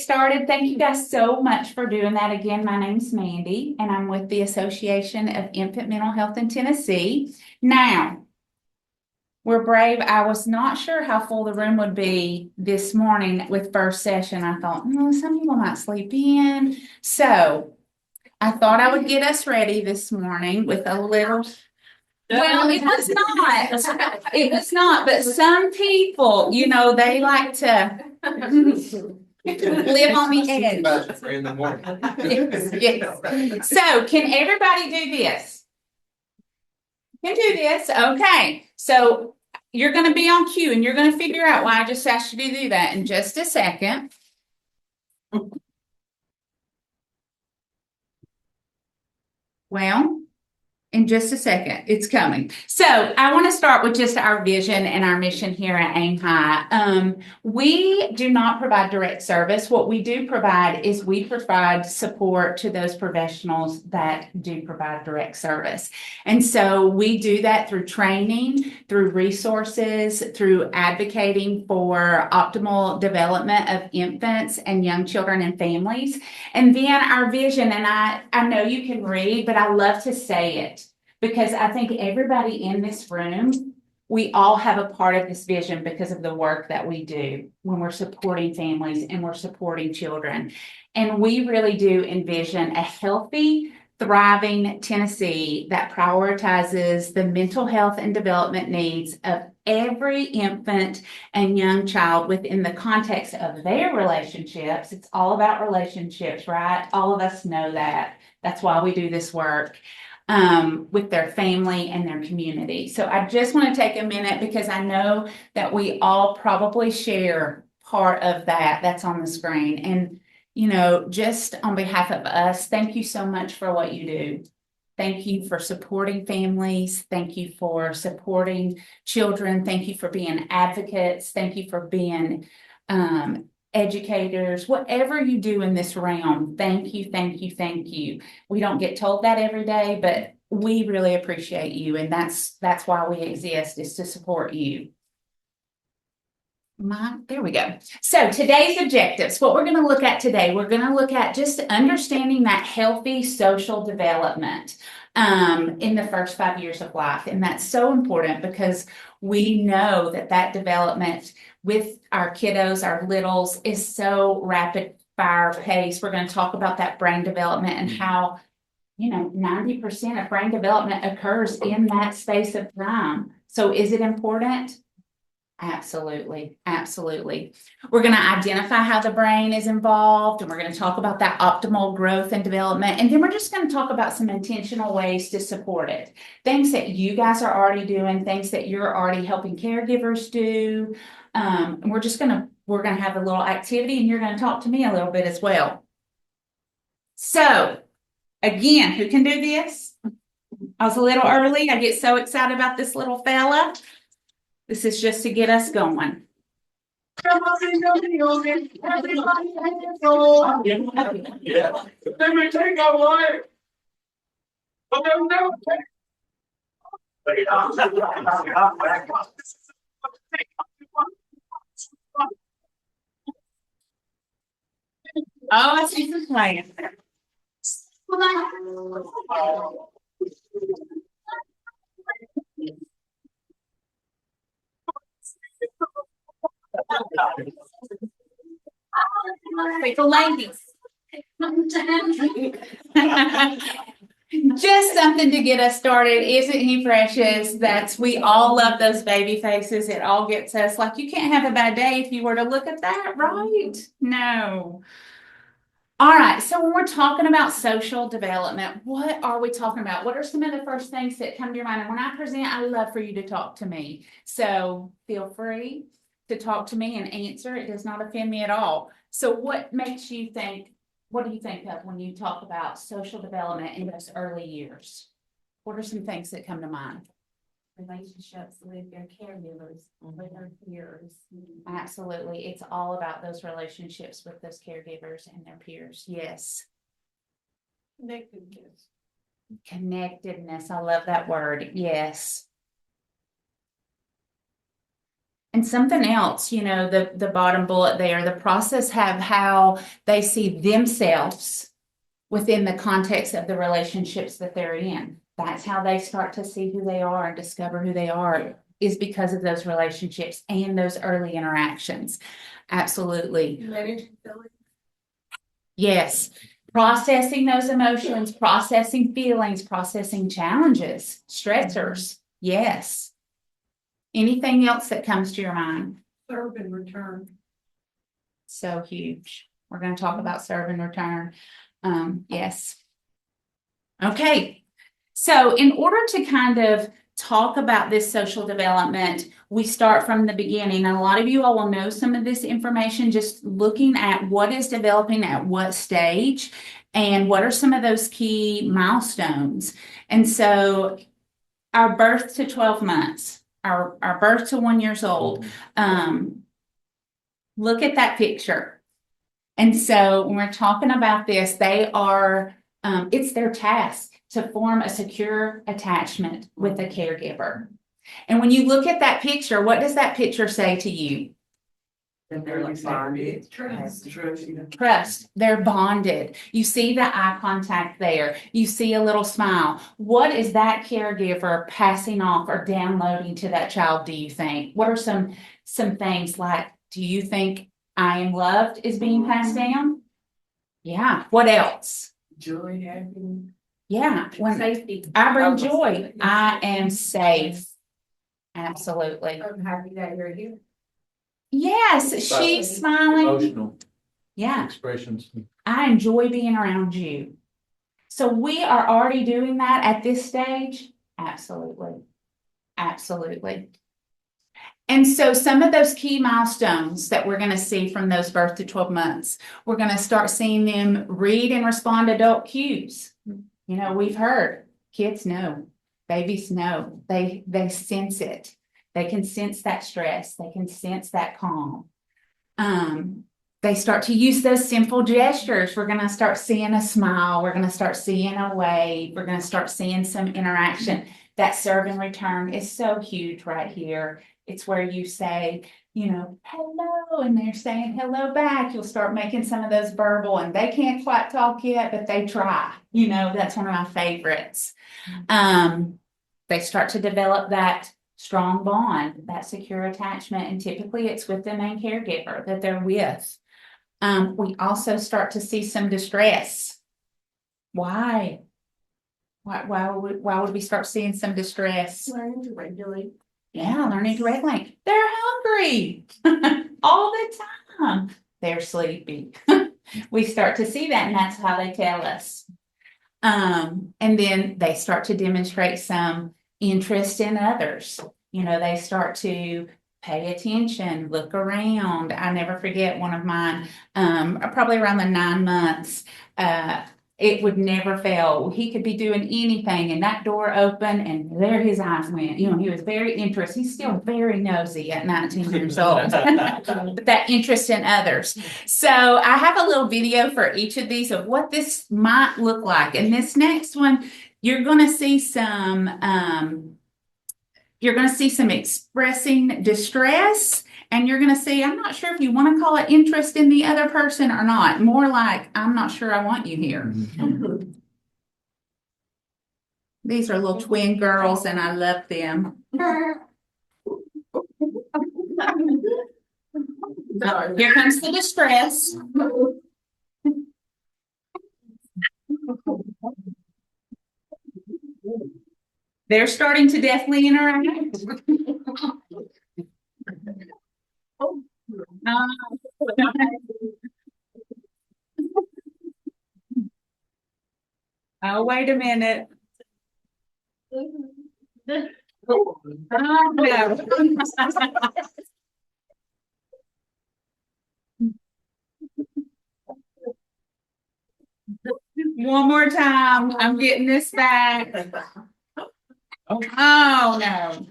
started. Thank you guys so much for doing that. Again, my name's Mandy, and I'm with the Association of Infant Mental Health in Tennessee. Now, we're brave. I was not sure how full the room would be this morning with first session. I thought, some people might sleep in. So I thought I would get us ready this morning with a little. Well, it was not. It was not. But some people, they like to live on the edge. In the morning. Yes. So, can everybody do this? Can do this. Okay. So, you're going to be on cue and you're going to figure out why I just asked you to do that in just a second. Well, in just a second, it's coming. So I want to start with just our vision and our mission here at Aim High. We do not provide direct service. What we do provide is we provide support to those professionals that do provide direct service. And so we do that through training, through resources, through advocating for optimal development of infants and young children and families. And then our vision, and I know you can read, but I love to say it because I think everybody in this room, we all have a part of this vision because of the work that we do when we're supporting families and we're supporting children. And we really do envision a healthy, thriving Tennessee that prioritizes the mental health and development needs of every infant and young child within the context of their relationships. It's all about relationships, right? All of us know that. That's why we do this work. With their family and their community. So I just want to take a minute because I know that we all probably share part of that that's on the screen. And, just on behalf of us, thank you so much for what you do. Thank you for supporting families. Thank you for supporting children. Thank you for being advocates. Thank you for being educators, whatever you do in this realm. Thank you, thank you, thank you. We don't get told that every day, but we really appreciate you. And that's why we exist, is to support you. There we go. So today's objectives, what we're going to look at today, we're going to look at just understanding that healthy social development in the first 5 years of life. And that's so important because we know that development with our kiddos, our littles, is so rapid fire pace. We're going to talk about that brain development and how 90% of brain development occurs in that space of time. So is it important? Absolutely. Absolutely. We're going to identify how the brain is involved, and we're going to talk about that optimal growth and development. And then we're just going to talk about some intentional ways to support it. Things that you guys are already doing, things that you're already helping caregivers do. And we're going to have a little activity, and you're going to talk to me a little bit as well. So again, who can do this? I was a little early. I get so excited about this little fella. This is just to get us going. Yeah. Let me take a one. Oh, I see some playing. Wait, the ladies. Just something to get us started. Isn't he precious? We all love those baby faces. It all gets us. Like, you can't have a bad day if you were to look at that, right? No. All right. So when we're talking about social development, what are we talking about? What are some of the first things that come to your mind? And when I present, I love for you to talk to me. So feel free to talk to me and answer. It does not offend me at all. So what do you think of when you talk about social development in those early years? What are some things that come to mind? Relationships with their caregivers, with their peers. Absolutely. It's all about those relationships with those caregivers and their peers. Yes. Connectedness. I love that word. Yes. And something else, the bottom bullet there, the process have how they see themselves within the context of the relationships that they're in. That's how they start to see who they are and discover who they are, is because of those relationships and those early interactions. Absolutely. Yes. Processing those emotions, processing feelings, processing challenges, stressors. Yes. Anything else that comes to your mind? Serve and return. So huge. We're going to talk about serve and return. Yes. Okay. So in order to kind of talk about this social development, we start from the beginning. And a lot of you all will know some of this information just looking at what is developing at what stage and what are some of those key milestones. And so our birth to 12 months, our birth to 1 year old, look at that picture. And so when we're talking about this, they are, it's their task to form a secure attachment with a caregiver. And when you look at that picture, what does that picture say to you? They're like bonded. Trust. They're bonded. You see the eye contact there. You see a little smile. What is that caregiver passing off or downloading to that child, do you think? What are some things like, do you think I am loved is being passed down? Yeah. What else? Joy, happiness. Yeah. When Safety. I bring joy, I am safe. Absolutely. I'm happy that you're here. Yes, she's smiling. Emotional Yeah, expressions. I enjoy being around you. So we are already doing that at this stage. Absolutely. Absolutely. And so some of those key milestones that we're going to see from those birth to 12 months, we're going to start seeing them read and respond to adult cues. We've heard kids know, babies know, they sense it. They can sense that stress. They can sense that calm. They start to use those simple gestures. We're going to start seeing a smile. We're going to start seeing a wave. We're going to start seeing some interaction. That serve and return is so huge right here. It's where you say, hello, and they're saying hello back. You'll start making some of those verbal, and they can't quite talk yet, but they try. That's one of my favorites. They start to develop that strong bond, that secure attachment, and typically it's with the main caregiver that they're with. We also start to see some distress. Why? Why would we start seeing some distress? Learning to regulate. Yeah, learning to regulate. They're hungry all the time. They're sleepy. We start to see that, and that's how they tell us. And then they start to demonstrate some interest in others. They start to pay attention, look around. I never forget one of mine, probably around the 9 months, it would never fail. He could be doing anything and that door opened and there his eyes went. He was very interested. He's still very nosy at 19 years old. But that interest in others. So I have a little video for each of these of what this might look like. And this next one, you're going to see some expressing distress, and you're going to see, I'm not sure if you want to call it interest in the other person or not. More like, I'm not sure I want you here. These are little twin girls, and I love them. Here comes the distress. They're starting to definitely interact. Oh, wait a minute. Oh, no. One more time. I'm getting this back. Oh, no.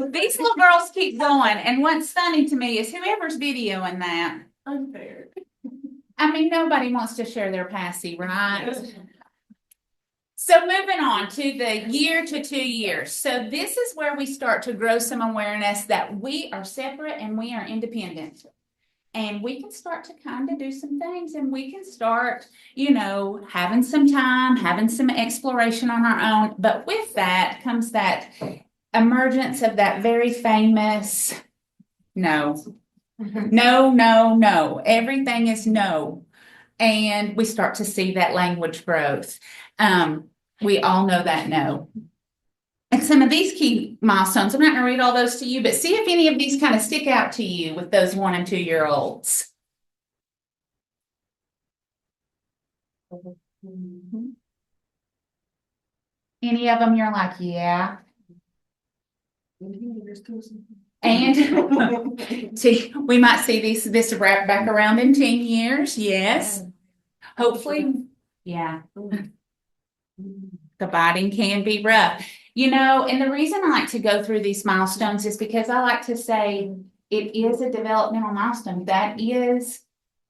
These little girls keep going. And what's funny to me is whoever's videoing that. Unfair. I mean, nobody wants to share their passy, right? So moving on to the year to 2 years. So this is where we start to grow some awareness that we are separate and we are independent. And we can start to kind of do some things and we can start, having some time, having some exploration on our own. But with that comes that emergence of that very famous no. No, no, no. Everything is no. And we start to see that language growth. We all know that no. And some of these key milestones, I'm not going to read all those to you, but see if any of these kind of stick out to you with those 1 and 2 year olds. Any of them you're like, yeah. And see, we might see this wrap back around in 10 years. Yes. Hopefully. Yeah. The biting can be rough. And the reason I like to go through these milestones is because I like to say it is a developmental milestone. That is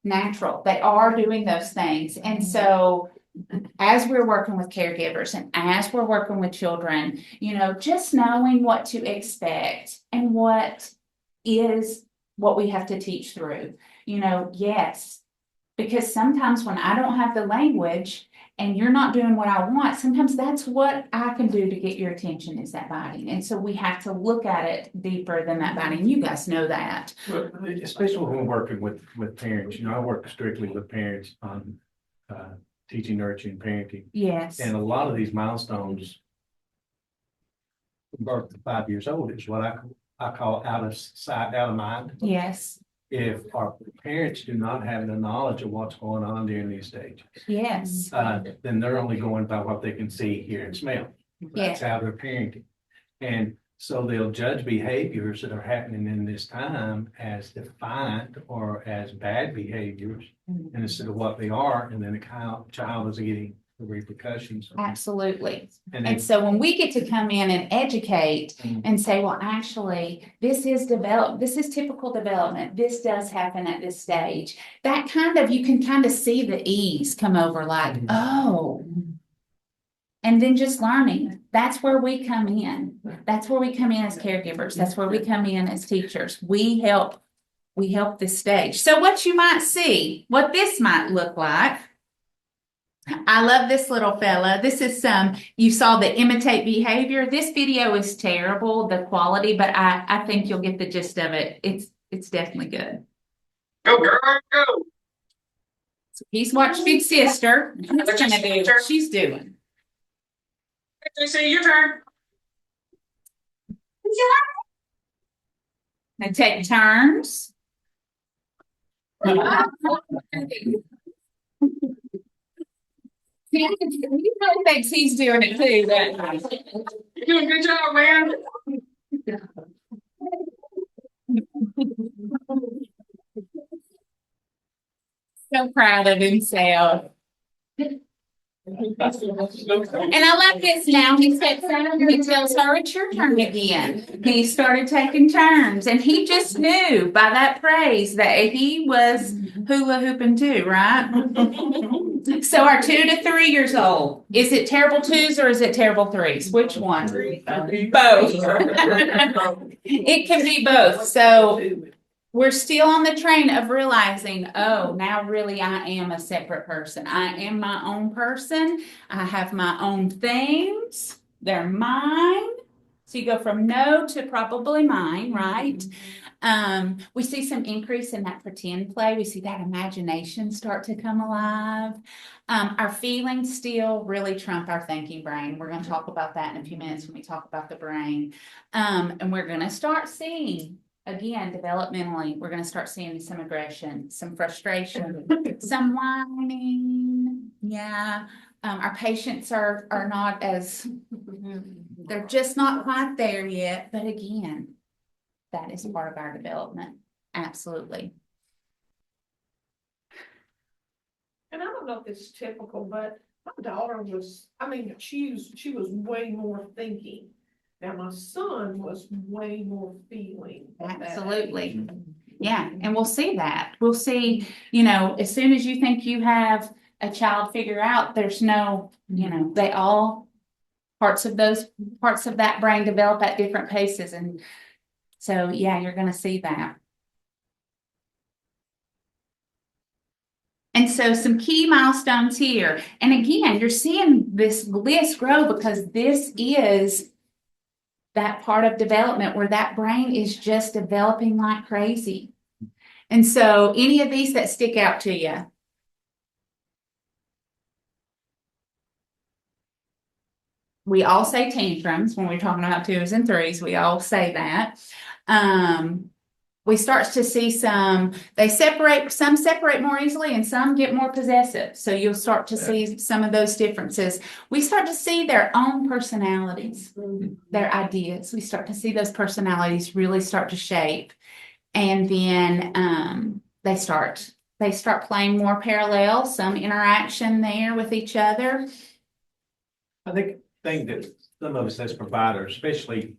natural. They are doing those things. And so as we're working with caregivers and as we're working with children, just knowing what to expect and what we have to teach through, yes, because sometimes when I don't have the language and you're not doing what I want, sometimes that's what I can do to get your attention is that biting. And so we have to look at it deeper than that biting. You guys know that. Well, especially when we're working with parents, I work strictly with parents on teaching, nurturing, parenting. Yes. And a lot of these milestones, birth to 5 years old is what I call out of sight, out of mind. Yes. If our parents do not have the knowledge of what's going on during these stages, Yes. then they're only going by what they can see, hear, and smell. That's how they're parenting. And so they'll judge behaviors that are happening in this time as defined or as bad behaviors, and instead of what they are, and then the child is getting the repercussions. Absolutely. And so when we get to come in and educate and say, well, actually, this is typical development. This does happen at this stage. That you can kind of see the ease come over like, oh, and then just learning. That's where we come in. That's where we come in as caregivers. That's where we come in as teachers. We help this stage. So what you might see, what this might look like. I love this little fella. This is you saw the imitate behavior. This video is terrible, the quality, but I think you'll get the gist of it. It's definitely good. Go, girl, go. So he's watched Big Sister. He's gonna do what she's doing. JC, your turn. Now take turns. He really thinks he's doing it too, but You're doing a good job, man. so proud of himself. And I love this now. He said, he tells her it's your turn again. He started taking turns and he just knew by that praise that he was hula hooping too, right? So our 2 to 3 years old, is it terrible twos or is it terrible threes? Which one? Both. It can be both. So we're still on the train of realizing, oh, now really I am a separate person. I am my own person. I have my own things. They're mine. So you go from no to probably mine, right? We see some increase in that pretend play. We see that imagination start to come alive. Our feelings still really trump our thinking brain. We're going to talk about that in a few minutes when we talk about the brain. And we're going to start seeing, again, developmentally, we're going to start seeing some aggression, some frustration, some whining. Yeah. Our patients are not as, they're just not quite there yet. But again, that is part of our development. Absolutely. And I don't know if it's typical, but my daughter was, she was way more thinking. Now my son was way more feeling. at that Absolutely. age. Yeah. And we'll see that. We'll see, as soon as you think you have a child figure out there's no, they all, parts of that brain develop at different paces. And so, yeah, you're going to see that. And so some key milestones here. And again, you're seeing this list grow because this is that part of development where that brain is just developing like crazy. And so any of these that stick out to you? We all say tantrums when we're talking about 2s and 3s. We all say that. We start to see some separate more easily and some get more possessive. So you'll start to see some of those differences. We start to see their own personalities, their ideas. We start to see those personalities really start to shape. And then they start playing more parallel, some interaction there with each other. I think that some of us as providers, especially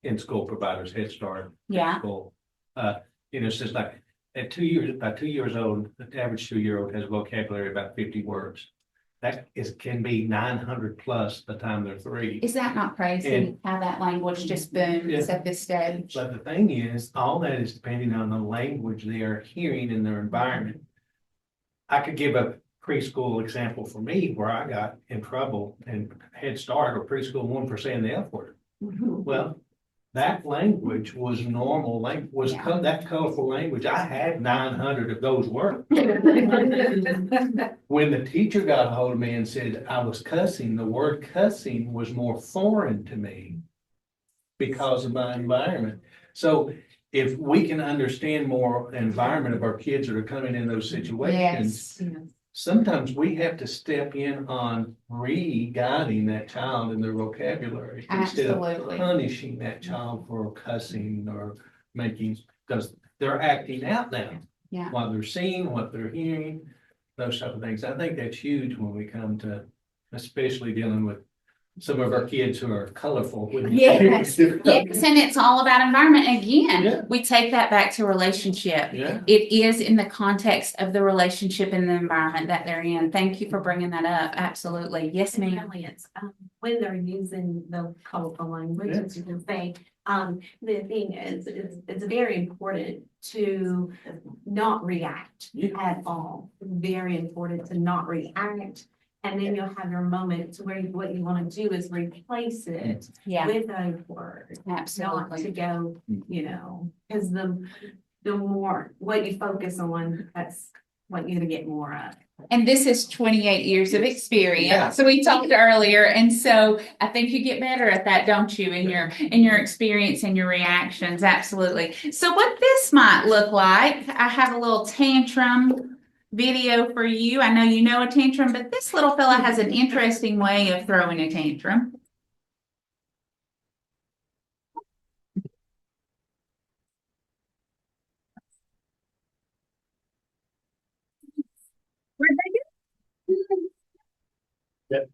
in school providers, Head Start, Yeah. school, it's just like about 2 years old, the average 2-year-old has a vocabulary of about 50 words. That can be 900 plus the time they're 3. Is that not crazy how that language just booms at this stage? But the thing is, all that is depending on the language they are hearing in their environment. I could give a preschool example for me where I got in trouble in Head Start or preschool 1% the F word. Well, that language was normal, that colorful language. I had 900 of those words. When the teacher got a hold of me and said I was cussing, the word cussing was more foreign to me because of my environment. So if we can understand more environment of our kids that are coming in those situations, sometimes we have to step in on re-guiding that child in their vocabulary instead of punishing that child for cussing or because they're acting out now. Yeah. What they're seeing, what they're hearing, those type of things. I think that's huge when we come to, especially dealing with some of our kids who are colorful. Yes, and it's all about environment. Again, Yeah. we take that back to relationship. Yeah. It is in the context of the relationship and the environment that they're in. Thank you for bringing that up. Absolutely. Yes, ma'am. Really, it's when they're using the colorful language, as you can say, the thing is, it's very important to not react at all. Very important to not react. And then you'll have your moments where what you want to do is replace it with a word. Absolutely. Not to go, because the more what you focus on, that's what you're gonna get more of. And this is 28 years of experience. So we talked earlier. And so I think you get better at that, don't you? In your experience and your reactions. Absolutely. So what this might look like, I have a little tantrum video for you. I know you know a tantrum, but this little fella has an interesting way of throwing a tantrum. Where'd they go? Yep.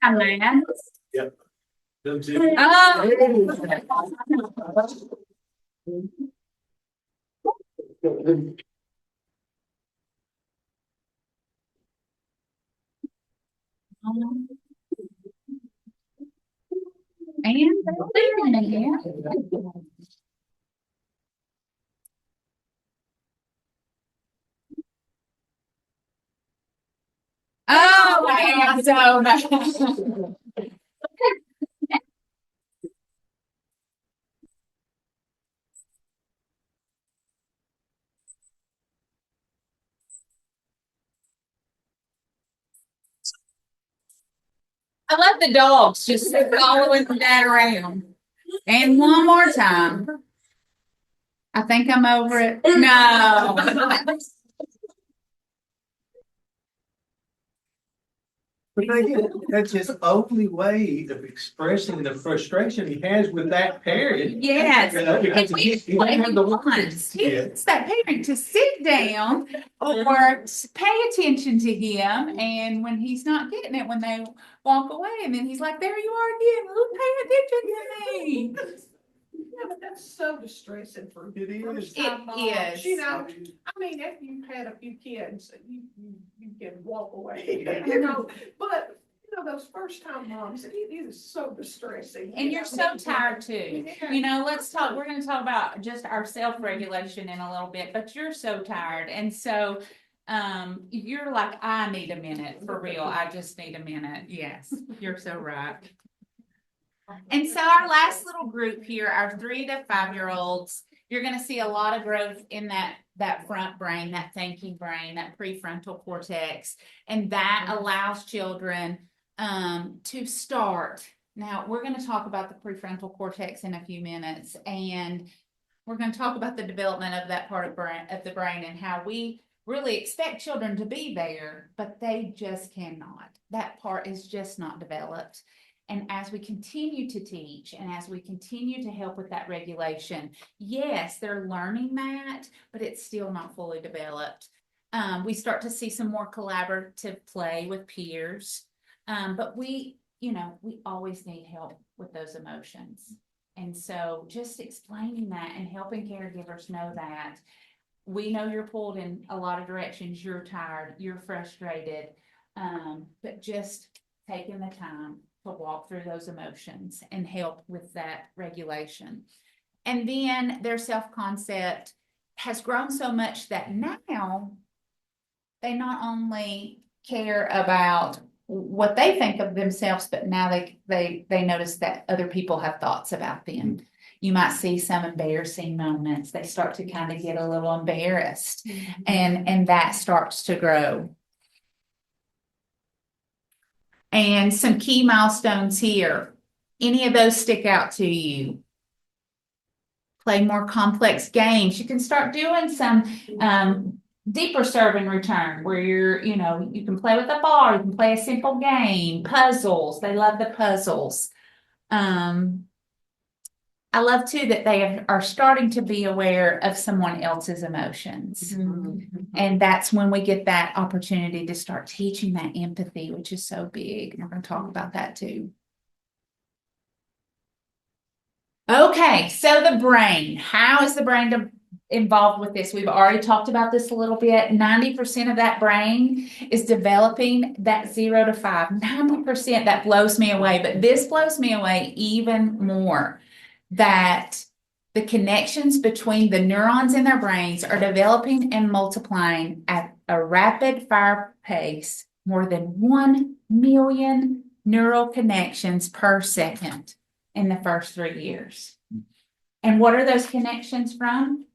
I'm mad. Yep. And they're leaving again. Oh, I am so bad. I love the dogs just following that around. And one more time. I think I'm over it. No. That's his only way of expressing the frustration he has with that parent. Yes. Because he had the wants. He wants that parent to sit down or pay attention to him. And when he's not getting it, when they walk away, and then he's like, there you are again. Who pay attention to me? Yeah, but that's so distressing for. It is. first-time moms. is. You know, I mean, after you've had a few kids, you can walk away, you know, but, you know, those first-time moms, it is so distressing. And you're so tired too. You know, we're gonna talk about just our self-regulation in a little bit, but you're so tired. And so, you're like, I need a minute, for real. I just need a minute. Yes, you're so right. And so our last little group here, our 3 to 5-year-olds, you're gonna see a lot of growth in that front brain, that thinking brain, that prefrontal cortex. And that allows children to start. Now, we're going to talk about the prefrontal cortex in a few minutes, and we're going to talk about the development of that part of the brain and how we really expect children to be there, but they just cannot. That part is just not developed. And as we continue to teach and as we continue to help with that regulation, yes, they're learning that, but it's still not fully developed. We start to see some more collaborative play with peers. But we always need help with those emotions. And so just explaining that and helping caregivers know that we know you're pulled in a lot of directions, you're tired, you're frustrated, but just taking the time to walk through those emotions and help with that regulation. And then their self-concept has grown so much that now they not only care about what they think of themselves, but now they notice that other people have thoughts about them. You might see some embarrassing moments. They start to kind of get a little embarrassed, and that starts to grow. And some key milestones here. Any of those stick out to you? Play more complex games. You can start doing some deeper serve and return where you can play with a ball, you can play a simple game, puzzles. They love the puzzles. I love too that they are starting to be aware of someone else's emotions. And that's when we get that opportunity to start teaching that empathy, which is so big. And we're going to talk about that too. Okay, so the brain. How is the brain involved with this? We've already talked about this a little bit. 90% of that brain is developing that 0 to 5. 90%, that blows me away. But this blows me away even more, that the connections between the neurons in their brains are developing and multiplying at a rapid fire pace, more than 1 million neural connections per second in the first 3 years. And what are those connections from?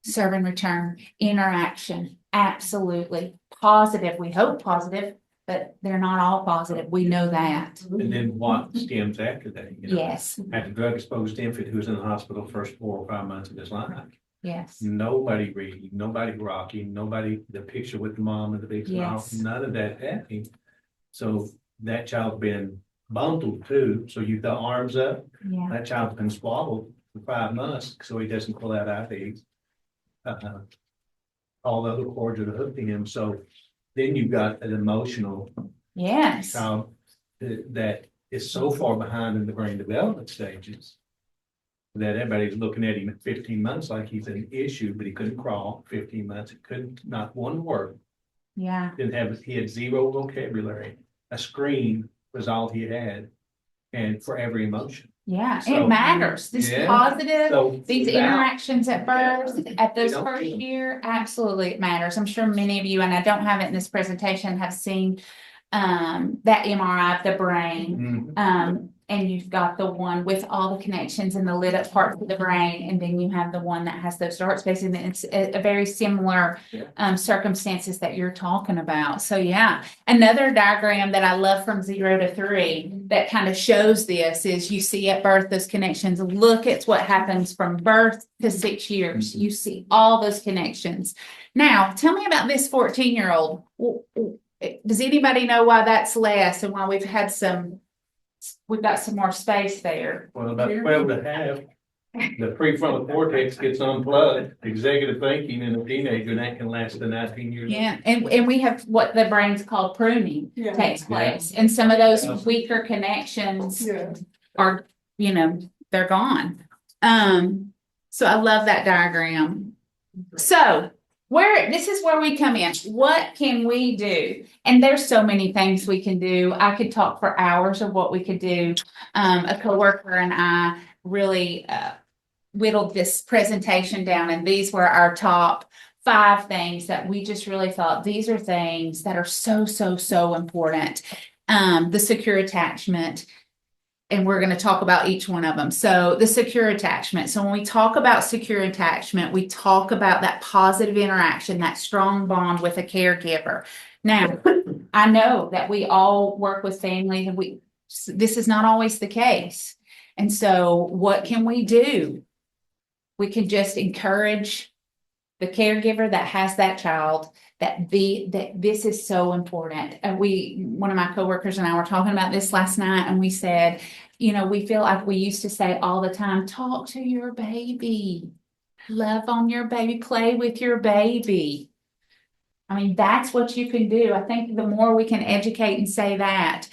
Serve and return, interaction, absolutely positive. We hope positive, but they're not all positive. We know that. And then what stems after that? Yes. After drug exposed infant who was in the hospital first 4 or 5 months of his life. Yes. Nobody reading, nobody rocking, the picture with the mom and the big smile, Yes. none of that happening. So that child's been bundled too. So you've got arms up. Yeah. That child's been swaddled for 5 months so he doesn't pull out IVs. All the other cords are hooked to him. So then you've got an emotional Yes. child that is so far behind in the brain development stages that everybody's looking at him at 15 months like he's an issue, but he couldn't crawl 15 months. It couldn't, not one word. Yeah. He had 0 vocabulary. A scream was all he had, and for every emotion. Yeah. So- It matters. This Yeah. positive, So these now- interactions at birth, at those You don't first feel- year, absolutely it matters. I'm sure many of you, and I don't have it in this presentation, have seen that MRI of the brain. Mhm. And you've got the one with all the connections in the lit up parts of the brain, and then you have the one that has those dark spaces, and it's a very similar circumstances that you're talking about. So yeah, another diagram that I love from 0 to 3 that kind of shows this is you see at birth those connections. Look at what happens from birth to 6 years. You see all those connections. Now, tell me about this 14-year-old. Does anybody know why that's less and why we've got some more space there? Well, about 12 and a half, the prefrontal cortex gets unplugged, executive thinking in a teenager, and that can last to 19 years. Yeah, and we have what the brain's called pruning takes place. And some of those weaker connections Yeah. are, they're gone. So I love that diagram. So this is where we come in. What can we do? And there's so many things we can do. I could talk for hours of what we could do. A coworker and I really whittled this presentation down, and these were our top 5 things that we just really felt these are things that are so important. The secure attachment. And we're going to talk about each one of them. So the secure attachment. So when we talk about secure attachment, we talk about that positive interaction, that strong bond with a caregiver. Now, I know that we all work with families, and this is not always the case. And so what can we do? We can just encourage the caregiver that has that child that this is so important. And one of my coworkers and I were talking about this last night, and we said, we feel like we used to say all the time, talk to your baby, love on your baby, play with your baby. I mean, that's what you can do. I think the more we can educate and say that.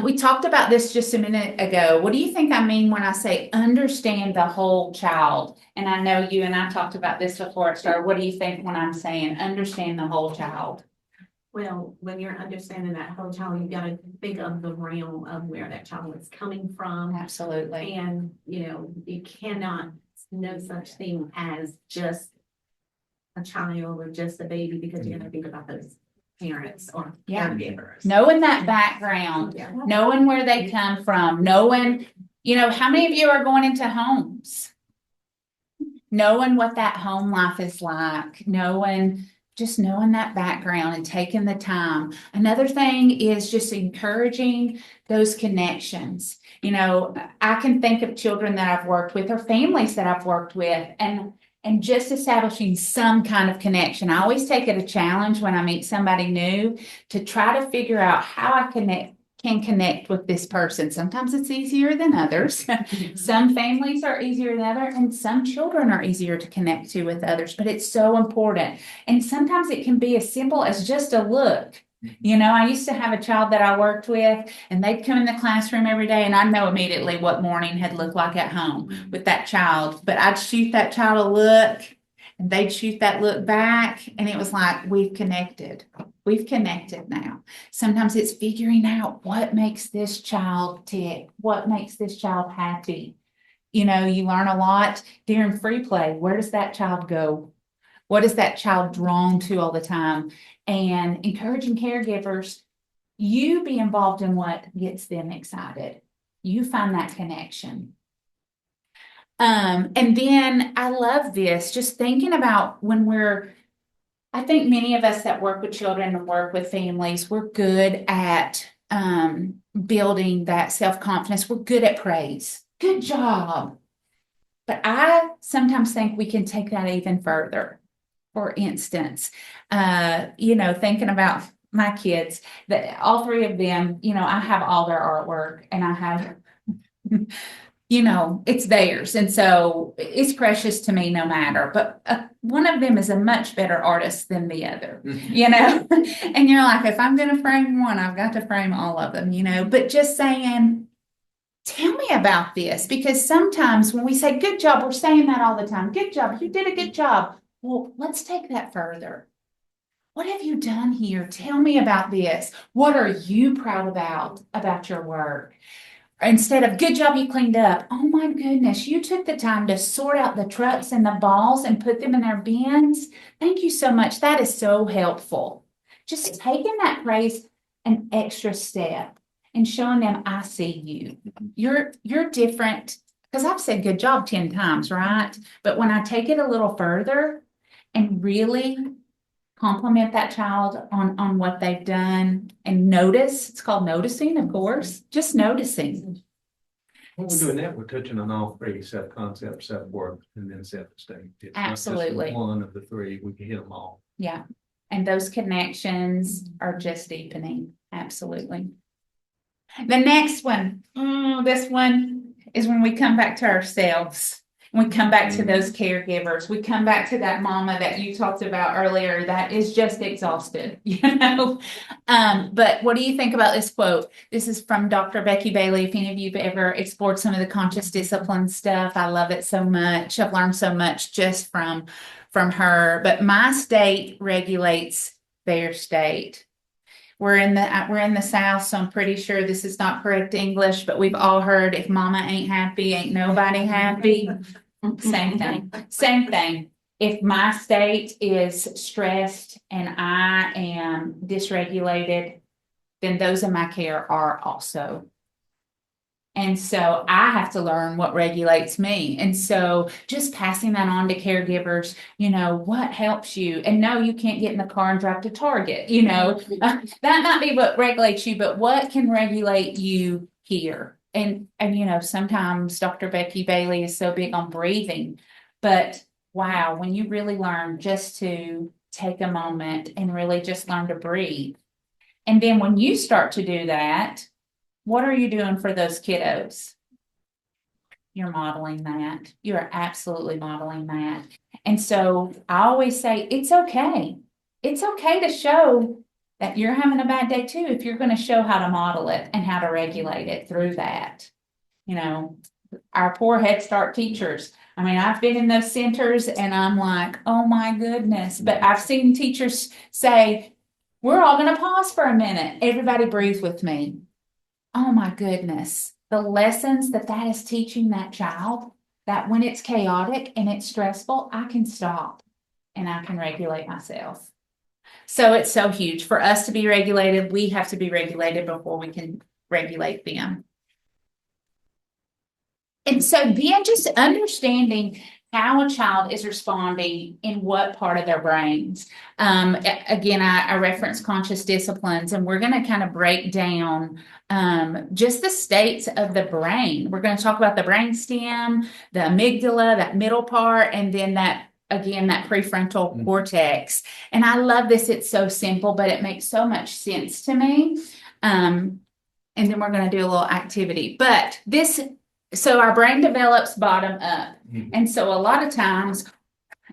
We talked about this just a minute ago. What do you think I mean when I say understand the whole child? And I know you and I talked about this before it started. What do you think when I'm saying understand the whole child? Well, when you're understanding that whole child, you've got to think of the realm of where that child is coming from. Absolutely. And, you cannot know such thing as just a child or just a baby, because you got to think about those parents or caregivers. Knowing that background, knowing where they come from, knowing, how many of you are going into homes? Knowing what that home life is like, just knowing that background and taking the time. Another thing is just encouraging those connections. I can think of children that I've worked with or families that I've worked with, and just establishing some kind of connection. I always take it a challenge when I meet somebody new to try to figure out how I can connect with this person. Sometimes it's easier than others. Some families are easier than others, and some children are easier to connect to with others, but it's so important. And sometimes it can be as simple as just a look. I used to have a child that I worked with, and they'd come in the classroom every day, and I know immediately what morning had looked like at home with that child. But I'd shoot that child a look, and they'd shoot that look back, and it was like, we've connected. We've connected now. Sometimes it's figuring out what makes this child tick, what makes this child happy. You learn a lot during free play. Where does that child go? What is that child drawn to all the time? And encouraging caregivers, you be involved in what gets them excited. You find that connection. And then I love this, just thinking about I think many of us that work with children and work with families, we're good at building that self-confidence. We're good at praise. Good job. But I sometimes think we can take that even further. For instance, thinking about my kids, that all 3 of them, I have all their artwork, and I have, it's theirs. And so it's precious to me no matter. But one of them is a much better artist than the other, and you're like, if I'm going to frame one, I've got to frame all of them, but just saying, tell me about this, because sometimes when we say good job, we're saying that all the time. Good job. You did a good job. Well, let's take that further. What have you done here? Tell me about this. What are you proud about your work? Instead of good job, you cleaned up. Oh my goodness, you took the time to sort out the trucks and the balls and put them in their bins. Thank you so much. That is so helpful. Just taking that praise an extra step and showing them, I see you. You're different. Because I've said good job 10 times, right? But when I take it a little further and really compliment that child on what they've done and notice, it's called noticing, of course, just noticing. When we're doing that, we're touching on all 3: self-concept, self-worth, and then self-esteem. It's Absolutely. Not just one of the 3. We can hit them all. Yeah. And those connections are just deepening. Absolutely. The next one, this one is when we come back to ourselves. We come back to those caregivers. We come back to that mama that you talked about earlier that is just exhausted, But what do you think about this quote? This is from Dr. Becky Bailey. If any of you have ever explored some of the conscious discipline stuff, I love it so much. I've learned so much just from her. But my state regulates their state. We're in the South, so I'm pretty sure this is not correct English, but we've all heard if mama ain't happy, ain't nobody happy. Same thing. Same thing. If my state is stressed and I am dysregulated, then those in my care are also. And so I have to learn what regulates me. And so just passing that on to caregivers, what helps you? And no, you can't get in the car and drive to Target, that might be what regulates you, but what can regulate you here? And sometimes Dr. Becky Bailey is so big on breathing, but wow, when you really learn just to take a moment and really just learn to breathe. And then when you start to do that, what are you doing for those kiddos? You're modeling that. You are absolutely modeling that. And so I always say, it's okay. It's okay to show that you're having a bad day too, if you're going to show how to model it and how to regulate it through that. Our poor Head Start teachers. I mean, I've been in those centers and I'm like, oh my goodness. But I've seen teachers say, we're all going to pause for a minute. Everybody breathe with me. Oh my goodness, the lessons that is teaching that child, that when it's chaotic and it's stressful, I can stop and I can regulate myself. So it's so huge. For us to be regulated, we have to be regulated before we can regulate them. And so then just understanding how a child is responding in what part of their brains. Again, I reference conscious disciplines, and we're going to kind of break down just the states of the brain. We're going to talk about the brainstem, the amygdala, that middle part, and then that prefrontal cortex. And I love this. It's so simple, but it makes so much sense to me. And then we're going to do a little activity. So our brain develops bottom up. And so a lot of times,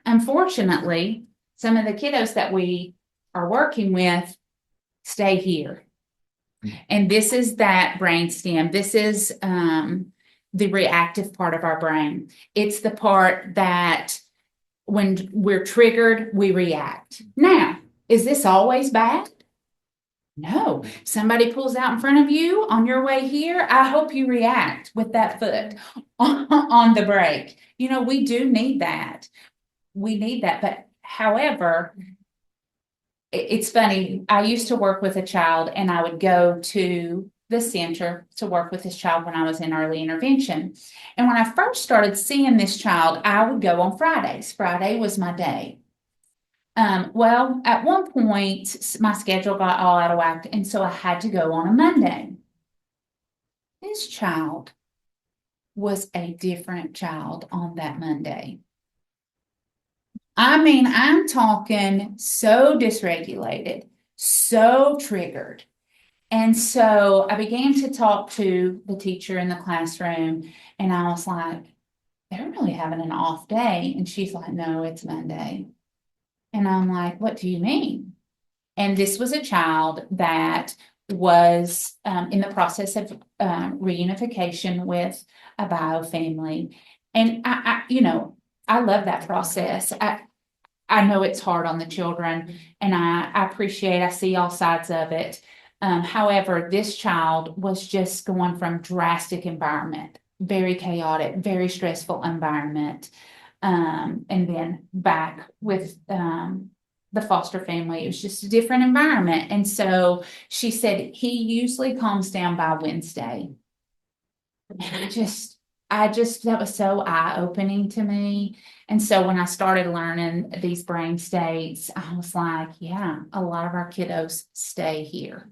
unfortunately, some of the kiddos that we are working with stay here. And this is that brainstem. This is the reactive part of our brain. It's the part that when we're triggered, we react. Now, is this always bad? No. Somebody pulls out in front of you on your way here, I hope you react with that foot on the brake. We do need that. We need that. But however, it's funny. I used to work with a child and I would go to the center to work with this child when I was in early intervention. And when I first started seeing this child, I would go on Fridays. Friday was my day. Well, at one point, my schedule got all out of whack, and so I had to go on a Monday. This child was a different child on that Monday. I mean, I'm talking so dysregulated, so triggered. And so I began to talk to the teacher in the classroom, and I was like, they're really having an off day. And she's like, no, it's Monday. And I'm like, what do you mean? And this was a child that was in the process of reunification with a bio family. And I love that process. I know it's hard on the children, and I see all sides of it. However, this child was just going from drastic environment, very chaotic, very stressful environment. And then back with the foster family, it was just a different environment. And so she said he usually calms down by Wednesday. And I just that was so eye-opening to me. And so when I started learning these brain states, I was like, yeah, a lot of our kiddos stay here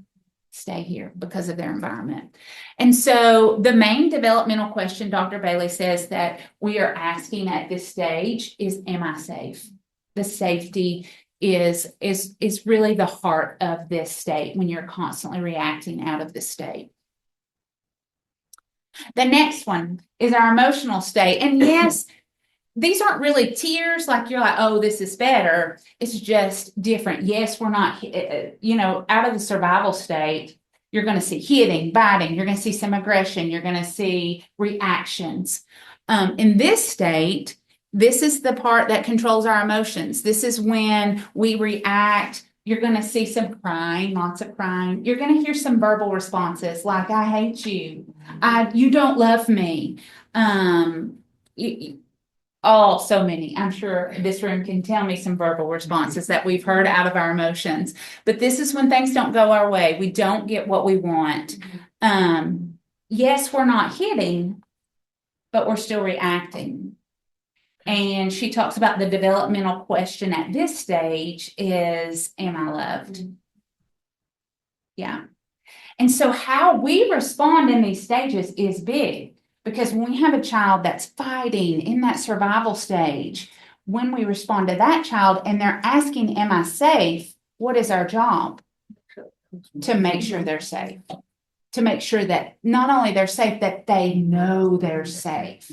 because of their environment. And so the main developmental question, Dr. Bailey says, that we are asking at this stage is, am I safe? The safety is really the heart of this state when you're constantly reacting out of this state. The next one is our emotional state. And yes, these aren't really tears like you're like, oh, this is better. It's just different. Yes, we're not, out of the survival state. You're going to see hitting, biting. You're going to see some aggression. You're going to see reactions. In this state, this is the part that controls our emotions. This is when we react. You're going to see some crying, lots of crying. You're going to hear some verbal responses like, I hate you. You don't love me. Oh, so many. I'm sure this room can tell me some verbal responses that we've heard out of our emotions. But this is when things don't go our way. We don't get what we want. Yes, we're not hitting, but we're still reacting. And she talks about the developmental question at this stage is, am I loved? Yeah. And so how we respond in these stages is big. Because when we have a child that's fighting in that survival stage, when we respond to that child and they're asking, am I safe? What is our job? To make sure they're safe. To make sure that not only they're safe, that they know they're safe.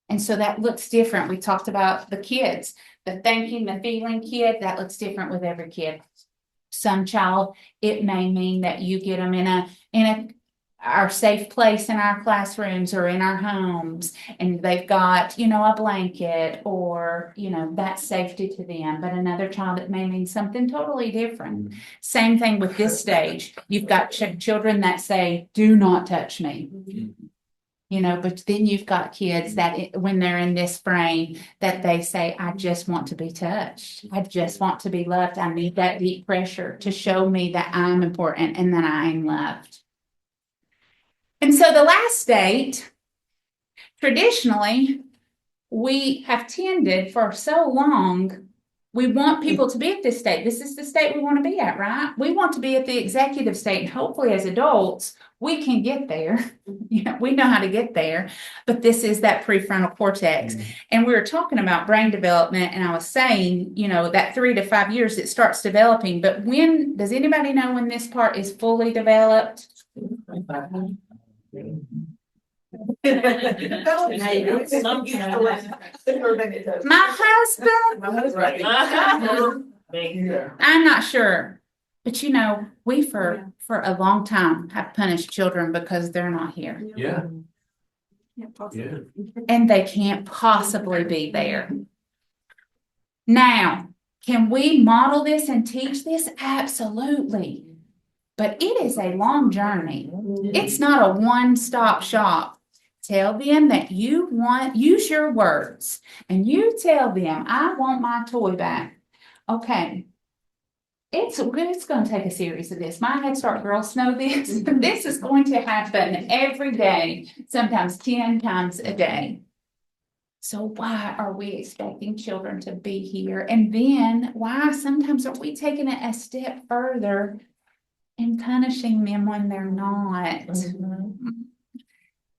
And so that looks different. We talked about the kids, the thinking, the feeling kid, that looks different with every kid. Some child, it may mean that you get them in our safe place in our classrooms or in our homes, and they've got, a blanket or, that safety to them. But another child, it may mean something totally different. Same thing with this stage. You've got children that say, do not touch me. But then you've got kids that when they're in this frame that they say, I just want to be touched. I just want to be loved. I need that deep pressure to show me that I'm important and that I am loved. And so the last state, traditionally, we have tended for so long, we want people to be at this state. This is the state we want to be at, right? We want to be at the executive state. And hopefully as adults, we can get there. We know how to get there. But this is that prefrontal cortex. And we were talking about brain development. And I was saying, that 3 to 5 years it starts developing. But does anybody know when this part is fully developed? My husband, I'm not sure, but we for a long time have punished children because they're not here. Yeah. Yeah. And they can't possibly be there. Now, can we model this and teach this? Absolutely. But it is a long journey. It's not a one-stop shop. Tell them that use your words, and you tell them, I want my toy back. Okay. It's going to take a series of this. My Head Start girls know this. This is going to happen every day, sometimes 10 times a day. So why are we expecting children to be here? And then why sometimes are we taking it a step further and punishing them when they're not?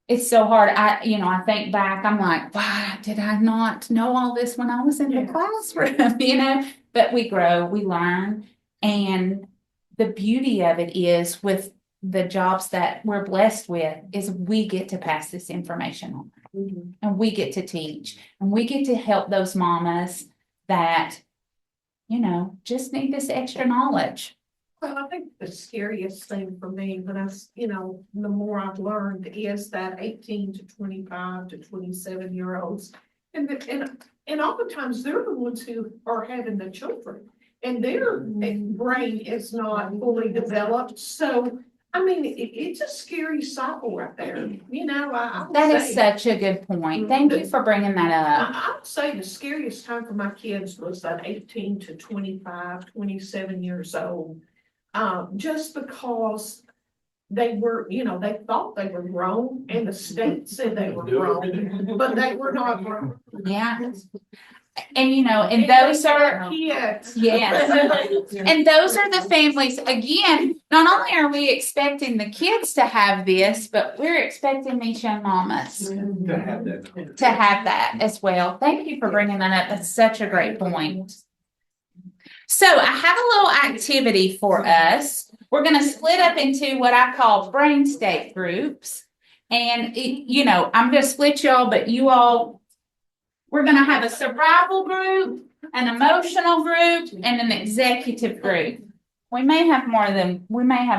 It's so hard. I think back, I'm like, why did I not know all this when I was in the classroom, but we grow, we learn. And the beauty of it is with the jobs that we're blessed with is we get to pass this information on. And we get to teach, and we get to help those mamas that, just need this extra knowledge. Well, I think the scariest thing for me, when the more I've learned, is that 18 to 25 to 27-year-olds. And oftentimes they're the ones who are having the children, and their brain is not fully developed. So, it's a scary cycle right there. That is such a good point. Thank you for bringing that up. I would say the scariest time for my kids was that 18 to 25, 27 years old. Just because they were, they thought they were grown, and the state said they were grown, but they were not grown. Yeah. And and those are, yes. And those are the families, again, not only are we expecting the kids to have this, but we're expecting these young mamas to have that as well. Thank you for bringing that up. That's such a great point. So I have a little activity for us. We're going to split up into what I call brain state groups. And, I'm going to split y'all, but you all We're gonna have a survival group, an emotional group, and an executive group. We may have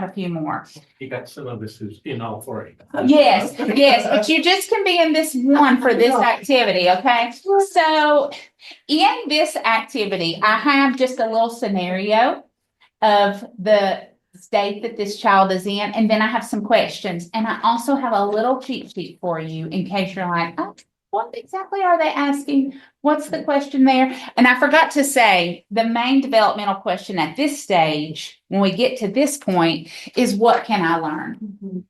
a few more. You got some of us who's in all three. Yes, but you just can be in this one for this activity, okay? So in this activity, I have just a little scenario of the state that this child is in, and then I have some questions. And I also have a little cheat sheet for you in case you're like, oh, what exactly are they asking? What's the question there? And I forgot to say, the main developmental question at this stage, when we get to this point, is what can I learn?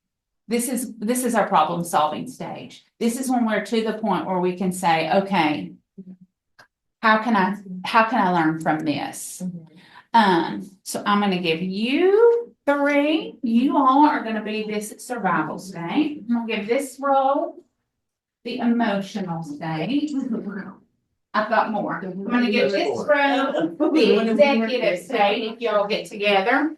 This is our problem solving stage. This is when we're to the point where we can say, okay, how can I learn from this? So I'm going to give you 3. You all are going to be this survival state. I'm going to give this role the emotional state. I've got more. I'm going to give this role the executive state if y'all get together.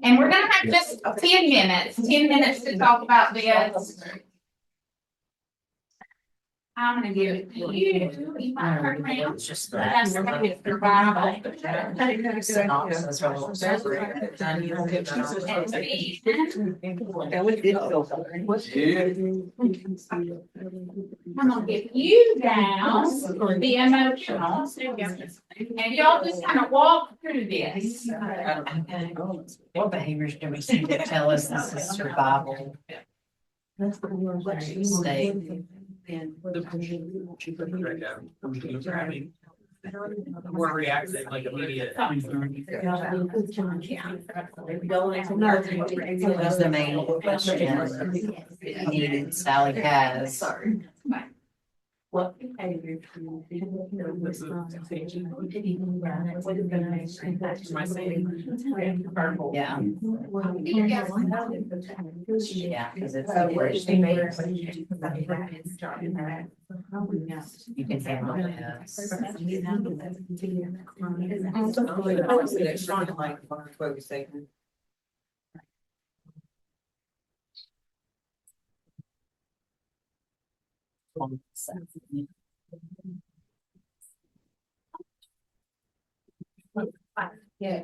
And we're going to have just 10 minutes to talk about this. I'm gonna give it to you. You might turn around. Just That's the survival. I'm gonna give you down the emotional. And y'all just kind of walk through this. What behaviors do we see that tell us this is survival? State. We're reacting like immediate. What was the main question needed Sally has? What behavior Yeah. Yeah, because it's the worst. You can handle this. Yeah.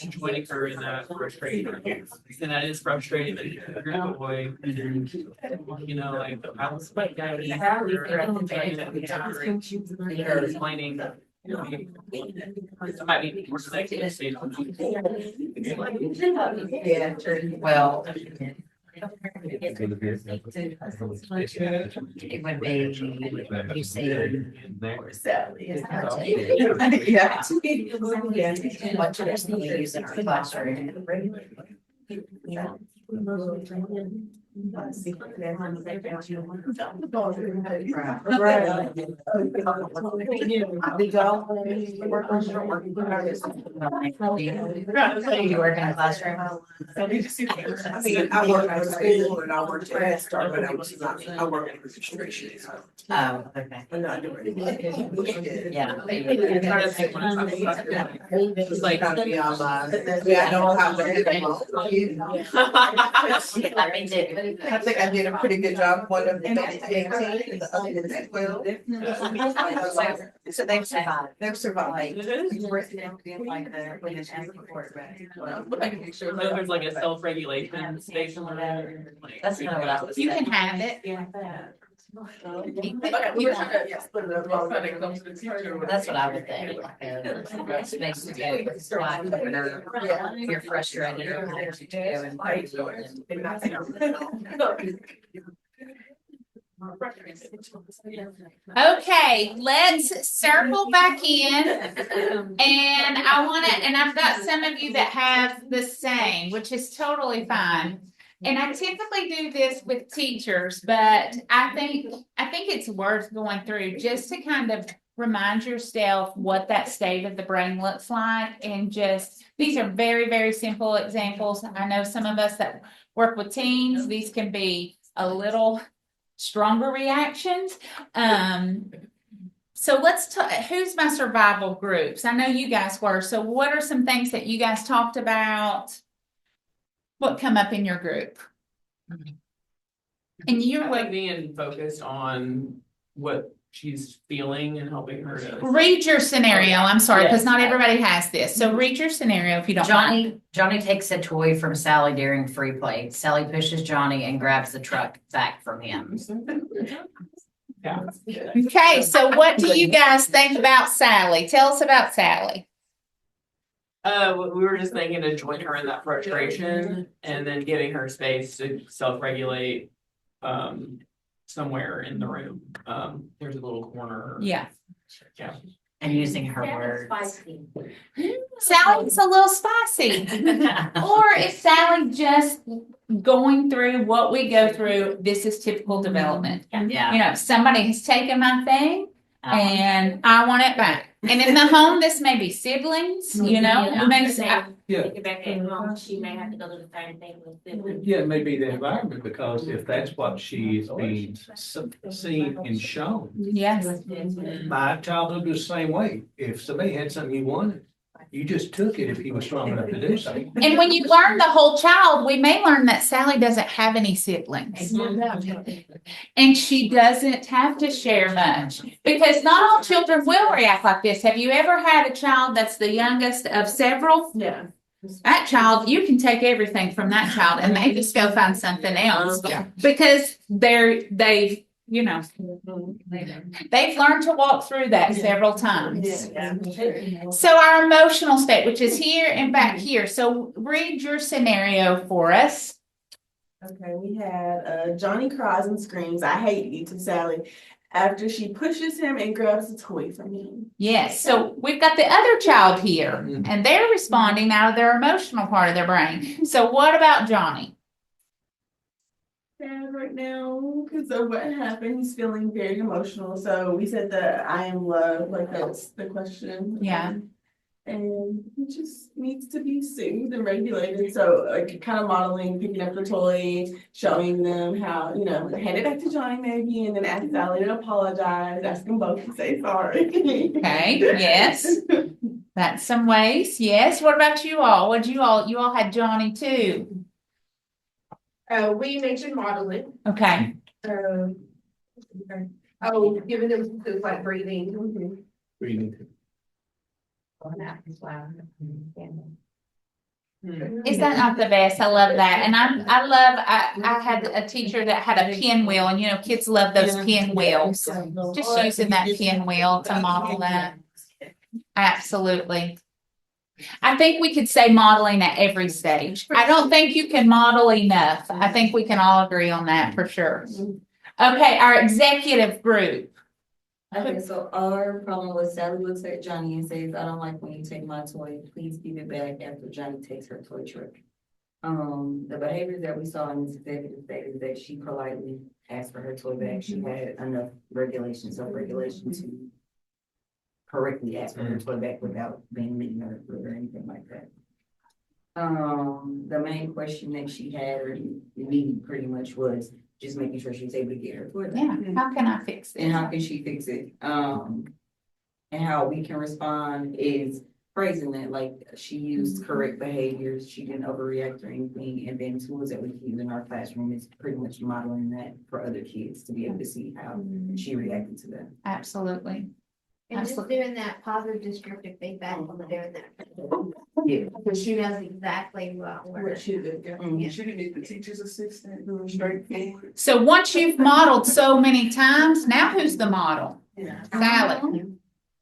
Joining her in that frustrating, and that is frustrating that you're a boy, and you know, like I was like, they're explaining. It might be more selective stage. Well. It would be, you say. Yeah. What tools do we use in our classroom? Do you work in a classroom? I mean, I work at school and I worked at Head Start, but I work in registration. Oh, okay. I'm not doing it. Yeah. It's like, Gotta be online. Yeah, I don't have I mean, I think I did a pretty good job. One of them at 18 and the other was at 12. so they've survived. They've survived. Like the, when it's asking for it, right? there's like a self-regulation station. That's kind of what I was. You can have it. That's what I would think. Makes you go, like, you're frustrated. Okay, let's circle back in. And I've got some of you that have the same, which is totally fine. And I typically do this with teachers, but I think it's worth going through just to kind of remind yourself what that state of the brain looks like. And just, these are very, very simple examples. I know some of us that work with teens, these can be a little stronger reactions. So let's talk, who's my survival groups? I know you guys were. So what are some things that you guys talked about? What come up in your group? And you're I like like, being focused on what she's feeling and helping her to. read your scenario. I'm sorry, because Yes. not everybody has this. So read your scenario if you don't mind. Johnny takes a toy from Sally during free play. Sally pushes Johnny and grabs the truck back from him. Yeah. Okay, so what do you guys think about Sally? Tell us about Sally. We were just thinking to join her in that frustration and then giving her space to self-regulate, somewhere in the room. There's a little corner. Yeah. Yeah. And using her words. Sally's a little spicy. Or is Sally just going through what we go through? This is typical development. Yeah. You know, somebody has taken my thing and I want it back. And in the home, this may be siblings, you know, Yeah. it may Yeah. Take it back at home, she may have to go to the same thing with them. Yeah, it may be the environment, because if that's what she is being seen and shown. yes. My childhood was the same way. If somebody had something you wanted, you just took it if he was strong enough to do so. And when you learn the whole child, we may learn that Sally doesn't have any siblings. And she doesn't have to share much, because not all children will react like this. Have you ever had a child that's the youngest of several? Yeah. That child, you can take everything from that child and they just go find something else, because they've, you know, they've learned to walk through that several times. So our emotional state, which is here and back here. So read your scenario for us. Okay, we had Johnny cries and screams, "I hate you," to Sally after she pushes him and grabs a toy from him. Yes, so we've got the other child here and they're responding out of their emotional part of their brain. So what about Johnny? Sad right now because of what happened. He's feeling very emotional. So we said that I am love, like that's the question. Yeah. And he just needs to be soothed and regulated. So like kind of modeling, picking up the toy, showing them how, you know, hand it back to Johnny maybe, and then ask Sally to apologize, ask them both to say sorry. Okay, yes. That's some ways. Yes. What about you all? You all had Johnny too. We mentioned modeling. Okay. Giving them things like breathing. Is that not the best? I love that. And I had a teacher that had a pinwheel, and you know, kids love those pinwheels. Just using that pinwheel to model that. Absolutely. I think we could say modeling at every stage. I don't think you can model enough. I think we can all agree on that for sure. Okay, our executive group. Okay, so our problem was Sally looks at Johnny and says, "I don't like when you take my toy. Please give it back," after Johnny takes her toy trick. The behaviors that we saw in this executive state is that she politely asked for her toy back. She had enough regulation, self-regulation to correctly ask for her toy back without being mean or anything like that. The main question that she had, or me pretty much, was just making sure she's able to get her toy back. Yeah, how can I fix And this? how can she fix it? And how we can respond is praising that, like, she used correct behaviors, she didn't overreact or anything, and then tools that we can use in our classroom is pretty much modeling that for other kids to be able to see how she reacted to that. Absolutely. And just Absolutely. doing that positive descriptive feedback on the doing that. Yeah. Because she knows exactly what we're. What she did, yeah. Mhm. She didn't need the teacher's assistant, straightforward. So once you've modeled so many times, now who's the model? Yeah. Sally.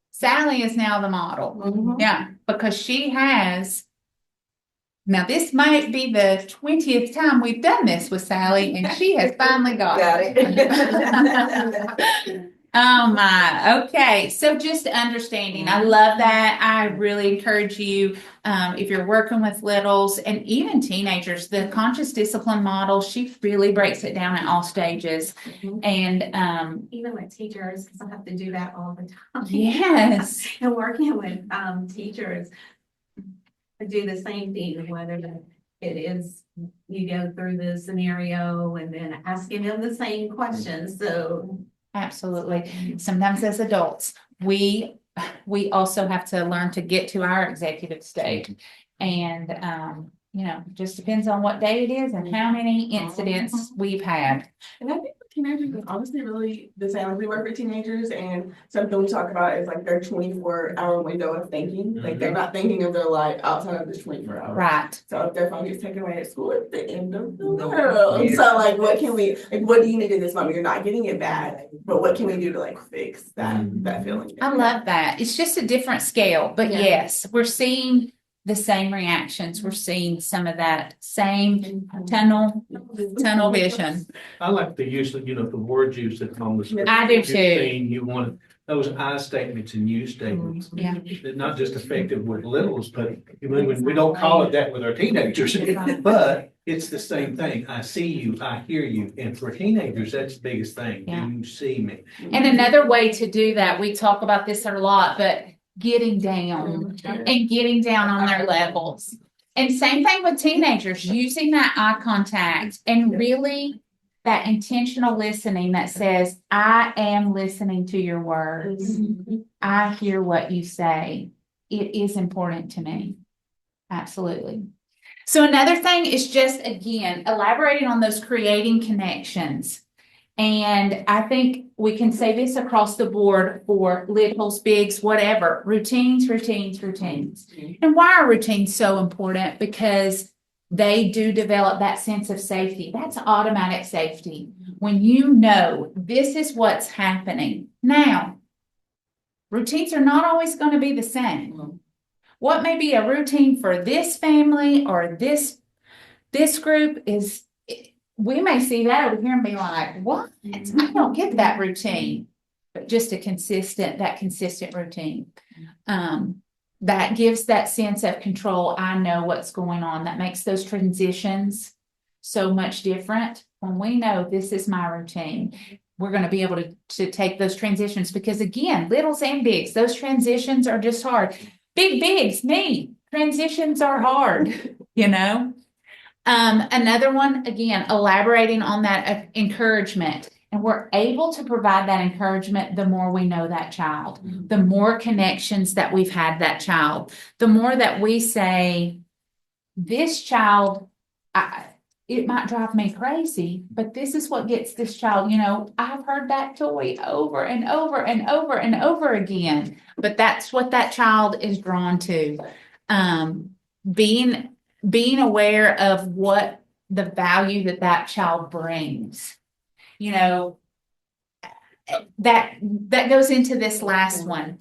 Sally is now the model. Yeah, because she has. Now, this might be the 20th time we've done this with Sally, and she has finally got it. Oh my, okay. So just understanding. I love that. I really encourage you, if you're working with littles and even teenagers, the conscious discipline model, she really breaks it down at all stages. And Even with teachers, because I have to do that all the time. yes. And working with teachers, I do the same thing, whether it is you go through the scenario and then asking them the same questions. So Absolutely. Sometimes as adults, we also have to learn to get to our executive state. And, just depends on what day it is and how many incidents we've had. And I think teenagers is honestly really the same. Like, we work with teenagers, and something we talk about is like their 24-hour window of thinking. Like, they're not thinking of their life outside of this 24 hours. Right. So if their phone gets taken away at school, it's the end of the world. So like, what do you need in this moment? You're not getting it back, but what can we do to like fix that feeling? I love that. It's just a different scale, but Yeah. yes, we're seeing the same reactions. We're seeing some of that same tunnel vision. I like the use of, the word use that on the script. I do You're too. saying you want those I statements and you statements. Yeah. They're not just effective with littles, but when we don't call it that with our teenagers, but it's the same thing. I see you, I hear you. And for teenagers, that's the biggest thing. Yeah. Do you see me? And another way to do that, we talk about this a lot, but getting down and getting down on their levels. And same thing with teenagers, using that eye contact and really that intentional listening that says, I am listening to your words. I hear what you say. It is important to me. Absolutely. So another thing is just, again, elaborating on those creating connections. And I think we can say this across the board for littles, bigs, whatever, routines. And why are routines so important? Because they do develop that sense of safety. That's automatic safety. When you know this is what's happening. Now, routines are not always going to be the same. What may be a routine for this family or this group is, we may see that over here and be like, what? I don't get that routine. But just consistent routine. That gives that sense of control. I know what's going on. That makes those transitions so much different. When we know this is my routine, we're going to be able to take those transitions, because again, littles and bigs, those transitions are just hard. Bigs, transitions are hard, Another one, again, elaborating on that encouragement. And we're able to provide that encouragement the more we know that child, the more connections that we've had that child, the more that we say, this child, it might drive me crazy, but this is what gets this child, I've heard that toy over and over and over and over again, but that's what that child is drawn to. Being aware of what the value that child brings. That goes into this last one.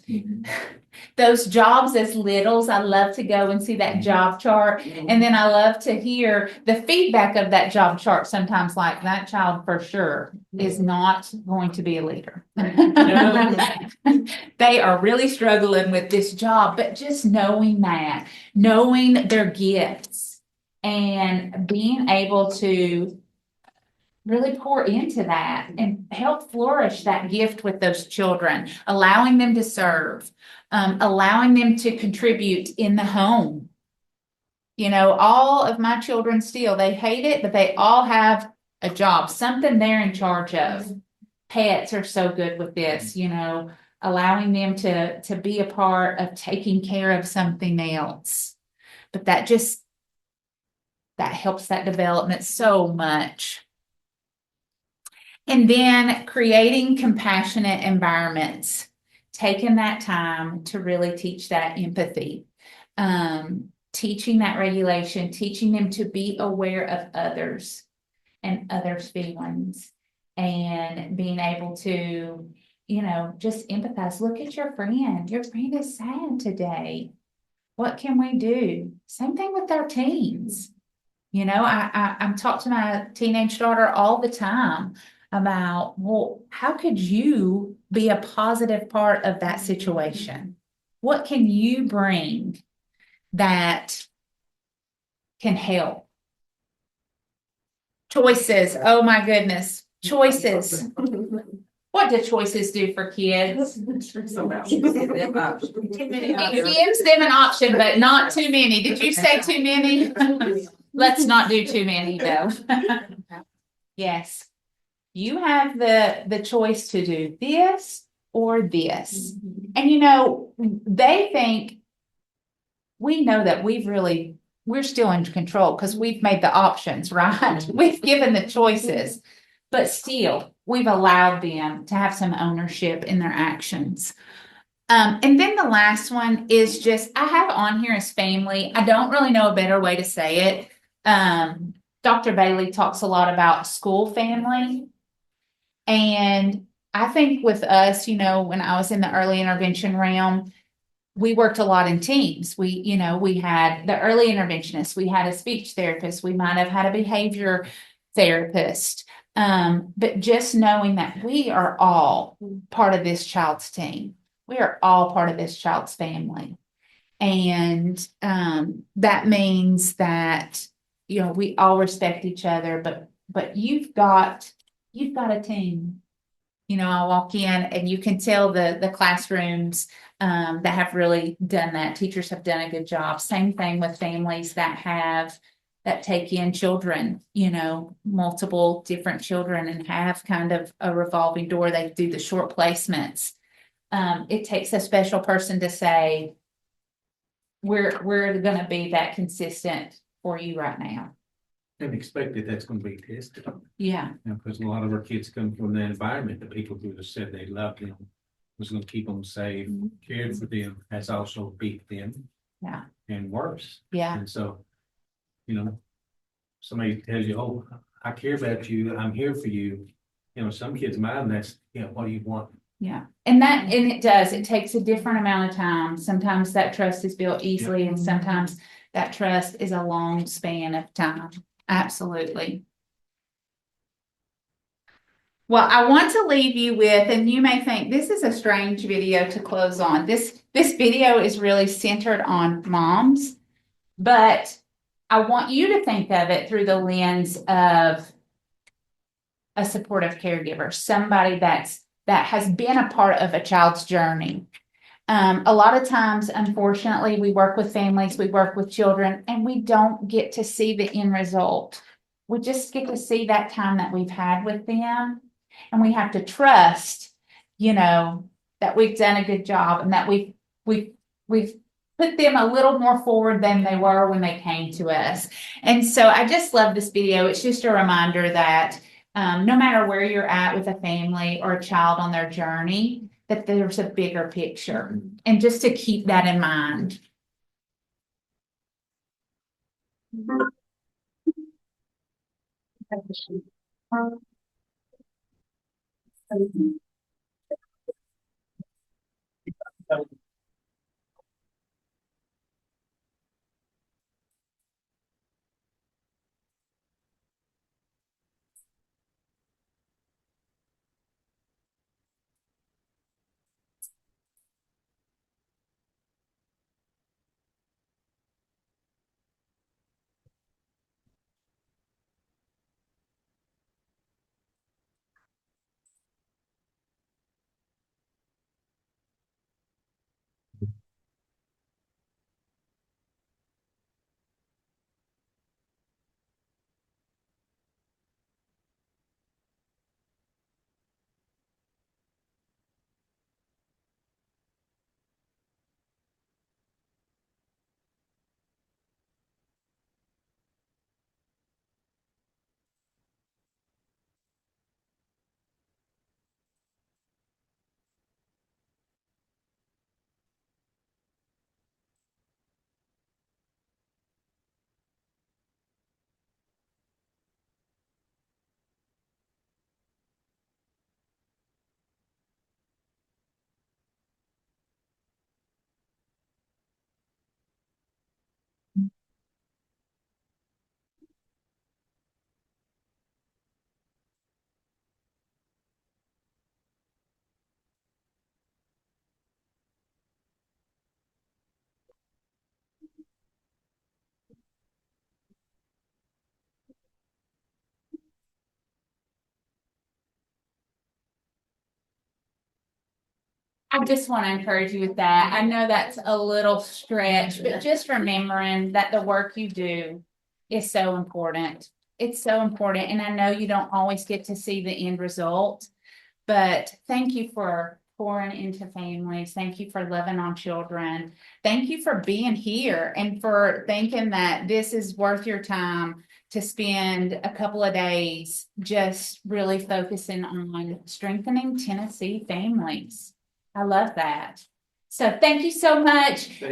Those jobs as littles, I love to go and see that job chart. And then I love to hear the feedback of that job chart sometimes, like that child for sure is not going to be a leader. They are really struggling with this job, but just knowing their gifts and being able to really pour into that and help flourish that gift with those children, allowing them to serve, allowing them to contribute in the home. All of my children still, they hate it, but they all have a job, something they're in charge of. Pets are so good with this, allowing them to be a part of taking care of something else. But that helps that development so much. And then creating compassionate environments, taking that time to really teach that empathy, teaching that regulation, teaching them to be aware of others and others' feelings, and being able to, just empathize. Look at your friend. Your friend is sad today. What can we do? Same thing with our teens. I'm talking to my teenage daughter all the time about, well, how could you be a positive part of that situation? What can you bring that can help? Choices. Oh my goodness. Choices. What do choices do for kids? It gives them an option, but not too many. Did you say too many? Let's not do too many though. Yes. You have the choice to do this or this. And you know, they think we know that we're still in control because we've made the options, right? We've given the choices, but still we've allowed them to have some ownership in their actions. And then the last one is just, I have on here as family. I don't really know a better way to say it. Dr. Bailey talks a lot about school family. And I think with us, you know, when I was in the early intervention realm, we worked a lot in teams. We had the early interventionist, we had a speech therapist, we might have had a behavior therapist. But just knowing that we are all part of this child's team, we are all part of this child's family. And that means that, you know, we all respect each other, but you've got a team. You know, I walk in and you can tell the classrooms that have really done that. Teachers have done a good job. Same thing with families that take in children, you know, multiple different children and have kind of a revolving door. They do the short placements. It takes a special person to say, we're going to be that consistent for you right now. And expect that that's going to be tested. Yeah. Because a lot of our kids come from the environment that people who have said they loved them, was going to keep them safe, cared for them, has also beat them. Yeah. And worse. Yeah. And so, you know, somebody tells you, oh, I care about you, I'm here for you. You know, some kids' mind, that's, you know, what do you want? Yeah. And it takes a different amount of time. Sometimes that trust is built easily, and sometimes that trust is a long span of time. Absolutely. Well, I want to leave you with, and you may think this is a strange video to close on. This video is really centered on moms, but I want you to think of it through the lens of a supportive caregiver, somebody that has been a part of a child's journey. A lot of times, unfortunately, we work with families, we work with children, and we don't get to see the end result. We just get to see that time that we've had with them, and we have to trust, you know, that we've done a good job and that we've put them a little more forward than they were when they came to us. And so I just love this video. It's just a reminder that no matter where you're at with a family or a child on their journey, that there's a bigger picture, and just to keep that in mind. I just want to encourage you with that. I know that's a little stretch, but just remembering that the work you do is so important. It's so important. And I know you don't always get to see the end result, but thank you for pouring into families. Thank you for loving on children. Thank you for being here and for thinking that this is worth your time to spend a couple of days just really focusing on strengthening Tennessee families. I love that. So thank you so much.